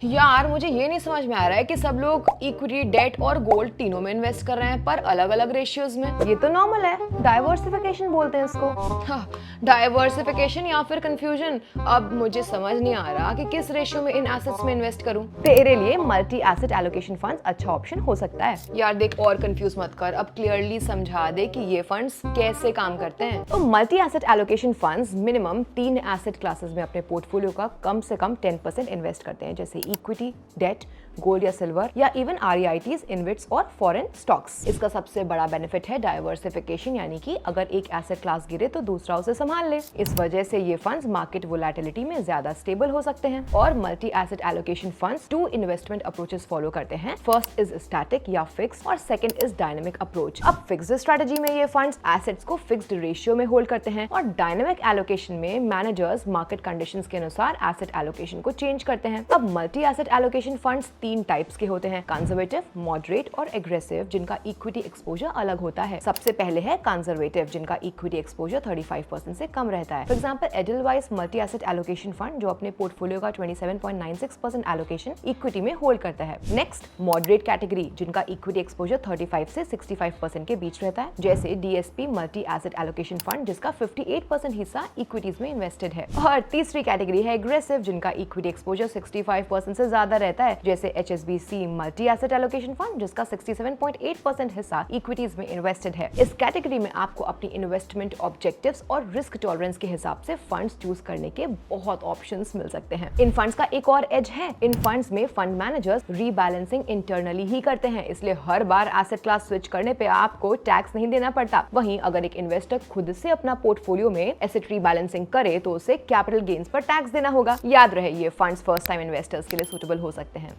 यार मुझे ये नहीं समझ में आ रहा है कि सब लोग इक्विटी, डेट और गोल्ड तीनों में इन्वेस्ट कर रहे हैं, पर अलग अलग रेशियोज में। ये तो नॉर्मल है, डाइवर्सिफिकेशन बोलते हैं इसको। डाइवर्सिफिकेशन या फिर कंफ्यूजन। अब मुझे समझ नहीं आ रहा कि किस रेशियो में इन एसेट्स में इन्वेस्ट करूं। तेरे लिए मल्टी एसेट एलोकेशन फंड्स अच्छा ऑप्शन हो सकता है। यार देख, और कंफ्यूज मत कर, अब क्लियरली समझा दे कि ये फंड्स कैसे काम करते हैं। तो multi asset allocation funds minimum 3 asset classes में अपने पोर्टफोलियो का कम से कम 10% इन्वेस्ट करते हैं, जैसे इक्विटी, डेट, गोल्ड या सिल्वर, या इवन आरईआईटीज, इनविट्स और फॉरेन स्टॉक्स। इसका सबसे बड़ा बेनिफिट है डाइवर्सिफिकेशन, यानी कि अगर एक एसेट क्लास गिरे तो दूसरा उसे संभाल ले। इस वजह से ये फंड्स मार्केट वोलेटिलिटी में ज्यादा स्टेबल हो सकते हैं। और multi asset allocation funds 2 investment approaches follow करते हैं। फर्स्ट इज स्टैटिक या फिक्स और सेकंड इज डायनेमिक अप्रोच। अब फिक्स्ड स्ट्रेटजी में ये फंड्स एसेट्स को फिक्स्ड रेशियो में होल्ड करते हैं, और डायनेमिक एलोकेशन में मैनेजर्स मार्केट कंडीशंस के अनुसार एसेट एलोकेशन को चेंज करते हैं। अब multi asset allocation funds 3 types के होते हैं, कंजर्वेटिव, मॉडरेट और एग्रेसिव, जिनका इक्विटी एक्सपोजर अलग होता है। सबसे पहले है कंजर्वेटिव, जिनका इक्विटी एक्सपोजर 35% से कम रहता है। For example Edelweiss multi asset allocation fund, जो अपने पोर्टफोलियो का 27.96% एलोकेशन इक्विटी में होल्ड करता है। नेक्स्ट मॉडरेट कैटेगरी, जिनका इक्विटी एक्सपोजर 35 से 65% के बीच रहता है, जैसे DSP multi asset allocation fund, जिसका 58% हिस्सा इक्विटीज में इन्वेस्टेड है। और तीसरी कैटेगरी है एग्रेसिव, जिनका इक्विटी एक्सपोजर 65% से ज्यादा रहता है, जैसे HSBC multi asset allocation fund, जिसका 67.8% हिस्सा इक्विटीज में इन्वेस्टेड है। इस कैटेगरी में आपको अपनी इन्वेस्टमेंट ऑब्जेक्टिव्स और रिस्क टॉलरेंस के हिसाब से फंड्स चूज करने के बहुत ऑप्शंस मिल सकते हैं। इन फंड्स का एक और एज है, इन फंड्स में फंड मैनेजर्स रीबैलेंसिंग इंटरनली ही करते हैं, इसलिए हर बार एसेट क्लास स्विच करने पे आपको टैक्स नहीं देना पड़ता। वहीं अगर एक इन्वेस्टर खुद से अपना पोर्टफोलियो में एसेट रीबैलेंसिंग करे तो उसे कैपिटल गेन्स पर टैक्स देना होगा। याद रहे, ये फंड्स फर्स्ट टाइम इन्वेस्टर्स के लिए सूटेबल हो सकते हैं।